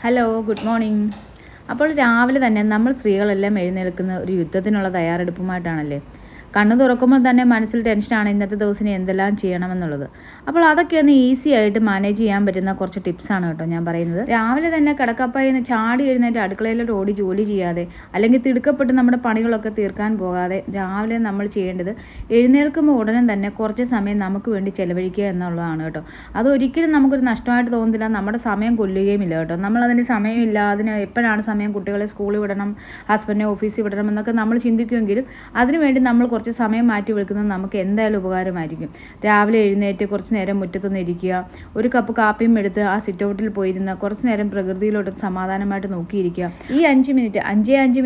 Hello, good morning. അപ്പോൾ രാവിലെ തന്നെ നമ്മൾ സ്ത്രീകളെല്ലാം എഴുന്നേൽക്കുന്ന ഒരു യുദ്ധത്തിനുള്ള തയ്യാറെടുപ്പുമായിട്ടാണല്ലേ. കണ്ണു തുറക്കുമ്പോൾ തന്നെ മനസ്സിൽ ടെൻഷനാണ് ഇന്നത്തെ ദിവസം എന്തെല്ലാം ചെയ്യണമെന്നുള്ളത്. അപ്പോൾ അതൊക്കെ ഒന്ന് ഈസി ആയിട്ട് മാനേജ് ചെയ്യാൻ പറ്റുന്ന കുറച്ച് ടിപ്സാണ് കേട്ടോ ഞാൻ പറയുന്നത്. രാവിലെ തന്നെ കിടക്കപ്പായിന്ന് ചാടി എഴുന്നേറ്റ് അടുക്കളയിലോട്ട് ഓടി ജോലി ചെയ്യാതെ, അല്ലെങ്കിൽ തിടുക്കപ്പെട്ട് നമ്മുടെ പണികളൊക്കെ തീർക്കാൻ പോകാതെ രാവിലെ നമ്മൾ ചെയ്യേണ്ടത് എഴുന്നേൽക്കുമ്പോൾ ഉടനെ തന്നെ കുറച്ച് സമയം നമുക്ക് വേണ്ടി ചെലവഴിക്കുക എന്നുള്ളതാണ് കേട്ടോ. അതൊരിക്കലും നമുക്കൊരു നഷ്ടമായിട്ട് തോന്നുന്നില്ല, നമ്മുടെ സമയം കൊല്ലുകയുമില്ല കേട്ടോ. നമ്മളതിന് സമയമില്ല, അതിന് എപ്പോഴാണ് സമയം, കുട്ടികളെ സ്കൂളിൽ വിടണം, ഹസ്ബൻഡിനെ ഓഫീസിൽ വിടണം എന്നൊക്കെ നമ്മൾ ചിന്തിക്കുമെങ്കിലും അതിനുവേണ്ടി നമ്മൾ കുറച്ച് സമയം മാറ്റി വെക്കുന്നത് നമുക്ക് എന്തായാലും ഉപകാരമായിരിക്കും. രാവിലെ എഴുന്നേറ്റ് കുറച്ച് നേരം മുറ്റത്തൊന്ന് ഇരിക്കുക, ഒരു കപ്പ് കാപ്പിയും എടുത്ത് ആ സിറ്റ് ഔട്ടിൽ പോയിരുന്ന് കുറച്ച് നേരം പ്രകൃതിയിലോട്ട് സമാധാനമായിട്ട് നോക്കിയിരിക്കുക. ഈ 5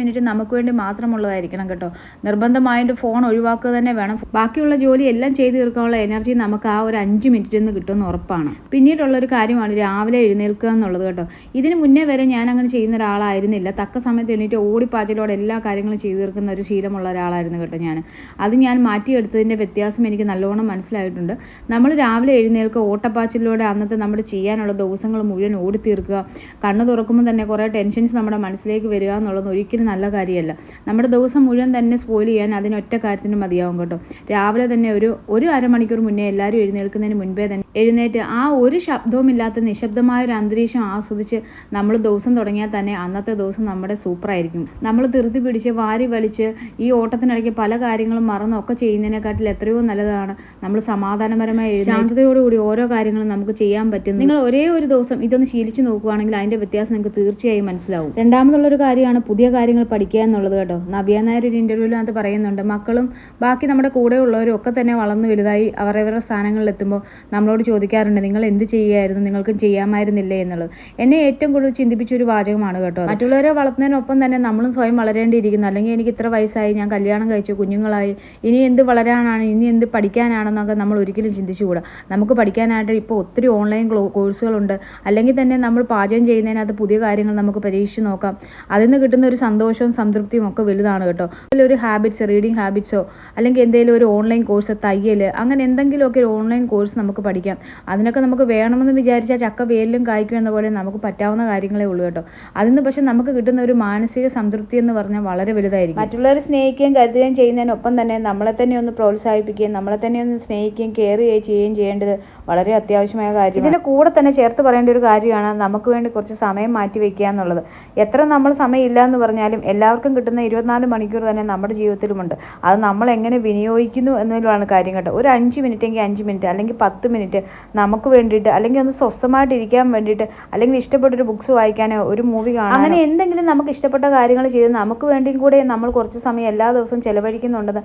മിനിറ്റ് നമുക്ക് വേണ്ടി മാത്രമുള്ളതായിരിക്കണം കേട്ടോ. നിർബന്ധമായിട്ട് ഫോൺ ഒഴിവാക്കുക തന്നെ വേണം. ബാക്കിയുള്ള ജോലി എല്ലാം ചെയ്ത് തീർക്കാനുള്ള എനർജി നമുക്ക് ആ ഒരു 5 മിനിറ്റിൽ നിന്ന് കിട്ടുമെന്ന് ഉറപ്പാണ്. പിന്നീടുള്ളൊരു കാര്യമാണ് രാവിലെ എഴുന്നേൽക്കുക എന്നുള്ളത് കേട്ടോ. ഇതിന് മുന്നേ വരെ ഞാൻ അങ്ങനെ ചെയ്യുന്ന ഒരാളായിരുന്നില്ല. തക്ക സമയത്ത് എണീറ്റ് ഓടിപ്പാച്ചിലോടെ എല്ലാ കാര്യങ്ങളും ചെയ്തു തീർക്കുന്ന ഒരു ശീലമുള്ള ഒരാളായിരുന്നു കേട്ടോ ഞാൻ. അത് ഞാൻ മാറ്റിയെടുത്തതിൻ്റെ വ്യത്യാസം എനിക്ക് നല്ലോണം മനസ്സിലായിട്ടുണ്ട്. നമ്മൾ രാവിലെ എഴുന്നേൽക്കുക, ഓട്ടപ്പാച്ചിലൂടെ അന്നത്തെ നമ്മൾ ചെയ്യാനുള്ള ദിവസങ്ങൾ മുഴുവൻ ഓടി തീർക്കുക. കണ്ണ് തുറക്കുമ്പോൾ തന്നെ കുറേ ടെൻഷൻസ് നമ്മുടെ മനസ്സിലേക്ക് വരിക എന്നുള്ളത് ഒരിക്കലും നല്ല കാര്യമല്ല. നമ്മുടെ ദിവസം മുഴുവൻ തന്നെ സ്പോയിൽ ചെയ്യാൻ അതിനൊറ്റ കാര്യത്തിന് മതിയാവും കേട്ടോ. രാവിലെ തന്നെ ഒരു അരമണിക്കൂർ മുന്നേ എല്ലാവരും എഴുന്നേൽക്കുന്നതിന് മുൻപേ തന്നെ എഴുന്നേറ്റ് ആ ഒരു ശബ്ദവുമില്ലാത്ത നിശബ്ദമായ ഒരു അന്തരീക്ഷം ആസ്വദിച്ച് നമ്മൾ ദിവസം തുടങ്ങിയാൽ തന്നെ അന്നത്തെ ദിവസം നമ്മുടെ സൂപ്പറായിരിക്കും. നമ്മൾ ധൃതി പിടിച്ച് വാരി വലിച്ച് ഈ ഓട്ടത്തിനിടയ്ക്ക് പല കാര്യങ്ങളും മറന്നൊക്കെ ചെയ്യുന്നതിനെക്കാട്ടിൽ എത്രയോ നല്ലതാണ് നമ്മൾ സമാധാനപരമായി ശാന്തതയോടുകൂടി ഓരോ കാര്യങ്ങളും നമുക്ക് ചെയ്യാൻ പറ്റും. നിങ്ങൾ ഒരേ ഒരു ദിവസം ഇതൊന്ന് ശീലിച്ചു നോക്കുകയാണെങ്കിൽ അതിൻ്റെ വ്യത്യാസം നിങ്ങൾക്ക് തീർച്ചയായും മനസ്സിലാവും. രണ്ടാമതുള്ളൊരു കാര്യമാണ് പുതിയ കാര്യങ്ങൾ പഠിക്കുക എന്നുള്ളത് കേട്ടോ. നവ്യ നായർ ഒരു ഇൻ്റർവ്യൂവിനകത്ത് പറയുന്നുണ്ട്, മക്കളും ബാക്കി നമ്മുടെ കൂടെ ഉള്ളവരും ഒക്കെ തന്നെ വളർന്നു വലുതായി അവരവരുടെ സ്ഥാനങ്ങളിലെത്തുമ്പോൾ നമ്മളോട് ചോദിക്കാറുണ്ട്, നിങ്ങൾ എന്ത് ചെയ്യുമായിരുന്നു, നിങ്ങൾക്ക് ചെയ്യാമായിരുന്നില്ലേ എന്നുള്ളത്. എന്നെ ഏറ്റവും കൂടുതൽ ചിന്തിപ്പിച്ച ഒരു വാചകമാണ് കേട്ടോ. മറ്റുള്ളവരെ വളർത്തുന്നതിനൊപ്പം തന്നെ നമ്മളും സ്വയം വളരേണ്ടിയിരിക്കുന്നു. അല്ലെങ്കിൽ എനിക്ക് ഇത്ര വയസ്സായി, ഞാൻ കല്യാണം കഴിച്ചു, കുഞ്ഞുങ്ങളായി, ഇനി എന്ത് വളരാനാണ്, ഇനി എന്ത് പഠിക്കാനാണെന്നൊക്കെ നമ്മൾ ഒരിക്കലും ചിന്തിച്ചുകൂടാ. നമുക്ക് പഠിക്കാനായിട്ട് ഇപ്പോൾ ഒത്തിരി ഓൺലൈൻ കോഴ്സുകളുണ്ട്. അല്ലെങ്കിൽ തന്നെ നമ്മൾ പാചകം ചെയ്യുന്നതിനകത്ത് പുതിയ കാര്യങ്ങൾ നമുക്ക് പരീക്ഷിച്ച് നോക്കാം. അതിൽ നിന്ന് കിട്ടുന്ന ഒരു സന്തോഷവും സംതൃപ്തിയും ഒക്കെ വലുതാണ് കേട്ടോ. ഒരു ഹാബിറ്റ്സ്, റീഡിങ് ഹാബിറ്റ്സോ അല്ലെങ്കിൽ എന്തെങ്കിലും ഒരു ഓൺലൈൻ കോഴ്സ്, തയ്യൽ, അങ്ങനെ എന്തെങ്കിലുമൊക്കെ ഒരു ഓൺലൈൻ കോഴ്സ് നമുക്ക് പഠിക്കാം. അതിനൊക്കെ നമുക്ക് വേണമെന്ന് വിചാരിച്ചാൽ ചക്ക വേലിലും കായ്ക്കും എന്ന പോലെ നമുക്ക് പറ്റാവുന്ന കാര്യങ്ങളേ ഉള്ളൂ കേട്ടോ. അതിന് പക്ഷെ നമുക്ക് കിട്ടുന്ന ഒരു മാനസിക സംതൃപ്തി എന്ന് പറഞ്ഞാൽ വളരെ വലുതായിരിക്കും. മറ്റുള്ളവരെ സ്നേഹിക്കുകയും കരുതുകയും ചെയ്യുന്നതിനൊപ്പം തന്നെ നമ്മളെ തന്നെ ഒന്ന് പ്രോത്സാഹിപ്പിക്കുകയും നമ്മളെ തന്നെ ഒന്ന് സ്നേഹിക്കുകയും കെയർ ചെയ്യുകയും ചെയ്യേണ്ടത് വളരെ അത്യാവശ്യമായ കാര്യം. ഇതിൻ്റെ കൂടെ തന്നെ ചേർത്ത് പറയേണ്ട ഒരു കാര്യമാണ് നമുക്ക് വേണ്ടി കുറച്ച് സമയം മാറ്റി വയ്ക്കുക എന്നുള്ളത്. എത്ര നമ്മൾ സമയം ഇല്ല എന്ന് പറഞ്ഞാലും എല്ലാവർക്കും കിട്ടുന്ന 24 മണിക്കൂർ തന്നെ നമ്മുടെ ജീവിതത്തിലുമുണ്ട്. അത് നമ്മൾ എങ്ങനെ വിനിയോഗിക്കുന്നു എന്നതിലാണ് കാര്യം കേട്ടോ. ഒരു 5 മിനിറ്റെങ്കിൽ 5 മിനിറ്റ് അല്ലെങ്കിൽ 10 മിനിറ്റ് നമുക്ക് വേണ്ടിയിട്ട്, അല്ലെങ്കിൽ ഒന്ന് സ്വസ്ഥമായിട്ട് ഇരിക്കാൻ വേണ്ടിയിട്ട്, അല്ലെങ്കിൽ ഇഷ്ടപ്പെട്ടൊരു ബുക്സ് വായിക്കാനോ ഒരു മൂവി കാണാനോ, അങ്ങനെ എന്തെങ്കിലും നമുക്ക് ഇഷ്ടപ്പെട്ട കാര്യങ്ങൾ ചെയ്ത് നമുക്ക് വേണ്ടിയും കൂടെ നമ്മൾ കുറച്ച് സമയം എല്ലാ ദിവസവും ചെലവഴിക്കുന്നുണ്ടെന്ന്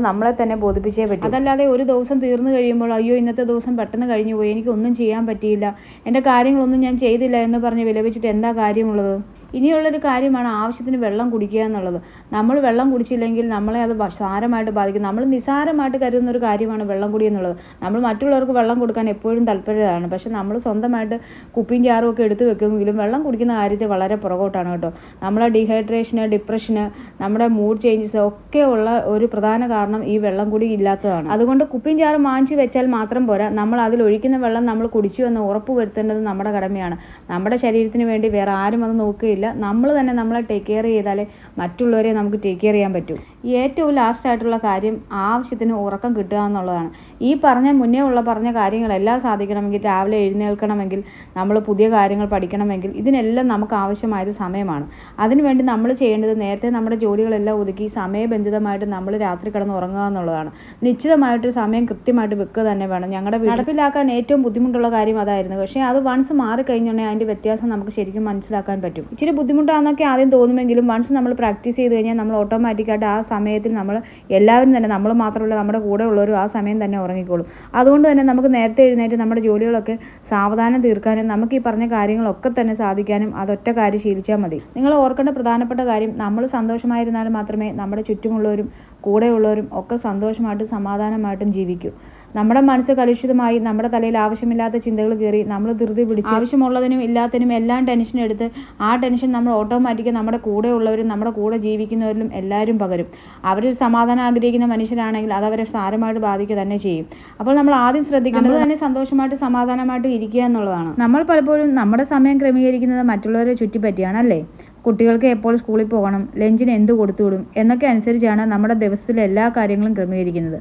നമ്മളെ തന്നെ ബോധിപ്പിച്ചേ പറ്റും. അതല്ലാതെ ഒരു ദിവസം തീർന്നു കഴിയുമ്പോൾ അയ്യോ ഇന്നത്തെ ദിവസം പെട്ടെന്ന് കഴിഞ്ഞു പോയി, എനിക്കൊന്നും ചെയ്യാൻ പറ്റിയില്ല, എൻ്റെ കാര്യങ്ങളൊന്നും ഞാൻ ചെയ്തില്ല എന്ന് പറഞ്ഞ് വിലപിച്ചിട്ട് എന്താ കാര്യമുള്ളത്? ഇനിയുള്ളൊരു കാര്യമാണ് ആവശ്യത്തിന് വെള്ളം കുടിക്കുക എന്നുള്ളത്. നമ്മൾ വെള്ളം കുടിച്ചില്ലെങ്കിൽ നമ്മളെ അത് സാരമായിട്ട് ബാധിക്കും. നമ്മൾ നിസ്സാരമായിട്ട് കരുതുന്ന ഒരു കാര്യമാണ് വെള്ളം കുടി എന്നുള്ളത്. നമ്മൾ മറ്റുള്ളവർക്ക് വെള്ളം കൊടുക്കാൻ എപ്പോഴും താല്പര്യമാണ്. പക്ഷെ നമ്മൾ സ്വന്തമായിട്ട് കുപ്പിയും ജാറും ഒക്കെ എടുത്ത് വെക്കുമെങ്കിലും വെള്ളം കുടിക്കുന്ന കാര്യത്തിൽ വളരെ പുറകോട്ടാണ് കേട്ടോ. നമ്മളെ ഡീഹൈഡ്രേഷന്, ഡിപ്രഷന്, നമ്മുടെ മൂഡ് ചേഞ്ചസ് ഒക്കെ ഉള്ള ഒരു പ്രധാന കാരണം ഈ വെള്ളം കുടി ഇല്ലാത്തതാണ്. അതുകൊണ്ട് കുപ്പിയും ജാറും വാങ്ങിച്ച് വെച്ചാൽ മാത്രം പോരാ, നമ്മൾ അതിൽ ഒഴിക്കുന്ന വെള്ളം നമ്മൾ കുടിച്ചു എന്ന് ഉറപ്പ് വരുത്തേണ്ടത് നമ്മുടെ കടമയാണ്. നമ്മുടെ ശരീരത്തിന് വേണ്ടി വേറെ ആരും അത് നോക്കുകയില്ല. നമ്മൾ തന്നെ നമ്മളെ ടേക്ക് കെയർ ചെയ്താലേ മറ്റുള്ളവരെ നമുക്ക് ടേക്ക് കെയർ ചെയ്യാൻ പറ്റൂ. ഏറ്റവും ലാസ്റ്റ് ആയിട്ടുള്ള കാര്യം ആവശ്യത്തിന് ഉറക്കം കിട്ടുക എന്നുള്ളതാണ്. ഈ പറഞ്ഞ കാര്യങ്ങളെല്ലാം സാധിക്കണമെങ്കിൽ, രാവിലെ എഴുന്നേൽക്കണമെങ്കിൽ, നമ്മൾ പുതിയ കാര്യങ്ങൾ പഠിക്കണമെങ്കിൽ, ഇതിനെല്ലാം നമുക്ക് ആവശ്യമായത് സമയമാണ്. അതിനുവേണ്ടി നമ്മൾ ചെയ്യേണ്ടത് നേരത്തെ നമ്മുടെ ജോലികളെല്ലാം ഒതുക്കി സമയബന്ധിതമായിട്ട് നമ്മൾ രാത്രി കിടന്ന് ഉറങ്ങുക എന്നുള്ളതാണ്. നിശ്ചിതമായിട്ട് സമയം കൃത്യമായിട്ട് വെക്കുക തന്നെ വേണം. ഞങ്ങളുടെ നടപ്പിലാക്കാൻ ഏറ്റവും ബുദ്ധിമുട്ടുള്ള കാര്യം അതായിരുന്നു. പക്ഷേ അത് വൺസ് മാറിക്കഴിഞ്ഞുണ്ടെങ്കിൽ അതിൻ്റെ വ്യത്യാസം നമുക്ക് ശരിക്കും മനസ്സിലാക്കാൻ പറ്റും. ഇച്ചിരി ബുദ്ധിമുട്ടാണെന്നൊക്കെ ആദ്യം തോന്നുമെങ്കിലും വൺസ് നമ്മൾ പ്രാക്ടീസ് ചെയ്ത് കഴിഞ്ഞാൽ നമ്മൾ ഓട്ടോമാറ്റിക്കായിട്ട് ആ സമയത്തിൽ നമ്മൾ എല്ലാവരും തന്നെ, നമ്മൾ മാത്രമല്ല നമ്മുടെ കൂടെ ഉള്ളവരും ആ സമയം തന്നെ ഉറങ്ങിക്കോളും. അതുകൊണ്ട് തന്നെ നമുക്ക് നേരത്തെ എഴുന്നേറ്റ് നമ്മുടെ ജോലികളൊക്കെ സാവധാനം തീർക്കാനും നമുക്ക് ഈ പറഞ്ഞ കാര്യങ്ങളൊക്കെ തന്നെ സാധിക്കാനും അതൊറ്റ കാര്യം ശീലിച്ചാൽ മതി. നിങ്ങൾ ഓർക്കേണ്ട പ്രധാനപ്പെട്ട കാര്യം, നമ്മൾ സന്തോഷമായിരുന്നാൽ മാത്രമേ നമ്മുടെ ചുറ്റുമുള്ളവരും കൂടെയുള്ളവരും ഒക്കെ സന്തോഷമായിട്ടും സമാധാനമായിട്ടും ജീവിക്കൂ. നമ്മുടെ മനസ്സ് കലുഷിതമായി നമ്മുടെ തലയിൽ ആവശ്യമില്ലാത്ത ചിന്തകൾ കയറി നമ്മൾ ധൃതി പിടിച്ച് ആവശ്യമുള്ളതിനും ഇല്ലാത്തതിനും എല്ലാം ടെൻഷൻ എടുത്ത് ആ ടെൻഷൻ നമ്മൾ ഓട്ടോമാറ്റിക്കായി നമ്മുടെ കൂടെ ഉള്ളവരും നമ്മുടെ കൂടെ ജീവിക്കുന്നവരിലും എല്ലാവരും പകരും. അവർ സമാധാനം ആഗ്രഹിക്കുന്ന മനുഷ്യരാണെങ്കിൽ അത് അവരെ സാരമായിട്ട് ബാധിക്കുക തന്നെ ചെയ്യും. അപ്പോൾ നമ്മൾ ആദ്യം ശ്രദ്ധിക്കേണ്ടത് തന്നെ സന്തോഷമായിട്ട് സമാധാനമായിട്ട് ഇരിക്കുക എന്നുള്ളതാണ്. നമ്മൾ പലപ്പോഴും നമ്മുടെ സമയം ക്രമീകരിക്കുന്നത് മറ്റുള്ളവരെ ചുറ്റിപ്പറ്റിയാണ് അല്ലേ? കുട്ടികൾക്ക് എപ്പോൾ സ്കൂളിൽ പോകണം, ലഞ്ചിന് എന്ത് കൊടുത്തുവിടും എന്നൊക്കെ അനുസരിച്ചാണ് നമ്മുടെ ദിവസത്തിലെ എല്ലാ കാര്യങ്ങളും ക്രമീകരിക്കുന്നത്.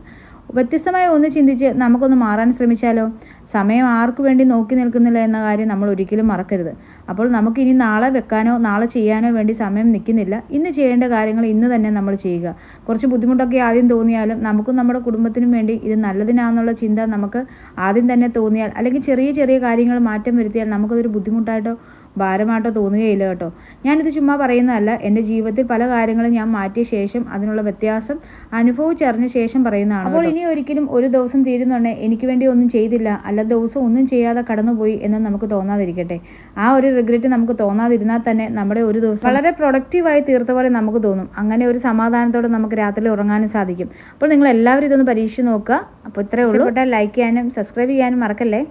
വ്യത്യസ്തമായി ഒന്ന് ചിന്തിച്ച് നമുക്കൊന്ന് മാറാൻ ശ്രമിച്ചാലോ? സമയം ആർക്കു വേണ്ടി നോക്കി നിൽക്കുന്നില്ല എന്ന കാര്യം നമ്മൾ ഒരിക്കലും മറക്കരുത്. അപ്പോൾ നമുക്കിനി നാളെ വെക്കാനോ നാളെ ചെയ്യാനോ വേണ്ടി സമയം നിൽക്കുന്നില്ല. ഇന്ന് ചെയ്യേണ്ട കാര്യങ്ങൾ ഇന്ന് തന്നെ നമ്മൾ ചെയ്യുക. കുറച്ച് ബുദ്ധിമുട്ടൊക്കെ ആദ്യം തോന്നിയാലും നമുക്കും നമ്മുടെ കുടുംബത്തിനും വേണ്ടി ഇത് നല്ലതിനാണെന്നുള്ള ചിന്ത നമുക്ക് ആദ്യം തന്നെ തോന്നിയാൽ, അല്ലെങ്കിൽ ചെറിയ ചെറിയ കാര്യങ്ങൾ മാറ്റം വരുത്തിയാൽ നമുക്കതൊരു ബുദ്ധിമുട്ടായിട്ടോ ഭാരമായിട്ടോ തോന്നുകയില്ല കേട്ടോ. ഞാനിത് ചുമ്മാ പറയുന്നതല്ല. എൻ്റെ ജീവിതത്തിൽ പല കാര്യങ്ങളും ഞാൻ മാറ്റിയ ശേഷം അതിനുള്ള വ്യത്യാസം അനുഭവിച്ചറിഞ്ഞ ശേഷം പറയുന്നതാണ്. അപ്പോൾ ഇനി ഒരിക്കലും ഒരു ദിവസം തീരുന്നുണ്ടെങ്കിൽ എനിക്ക് വേണ്ടി ഒന്നും ചെയ്തില്ല, അല്ല ദിവസം ഒന്നും ചെയ്യാതെ കടന്നുപോയി എന്ന് നമുക്ക് തോന്നാതിരിക്കട്ടെ. ആ ഒരു റിഗ്രറ്റ് നമുക്ക് തോന്നാതിരുന്നാൽ തന്നെ നമ്മുടെ ഒരു ദിവസം വളരെ പ്രൊഡക്റ്റീവായി തീർത്ത പോലെ നമുക്ക് തോന്നും. അങ്ങനെ ഒരു സമാധാനത്തോടെ നമുക്ക് രാത്രി ഉറങ്ങാനും സാധിക്കും. അപ്പോൾ നിങ്ങൾ എല്ലാവരും ഇതൊന്ന് പരീക്ഷിച്ച് നോക്കുക. അപ്പോൾ ഇത്രയേ ഉള്ളൂ. ലൈക്ക് ചെയ്യാനും സബ്സ്ക്രൈബ് ചെയ്യാനും മറക്കല്ലേ.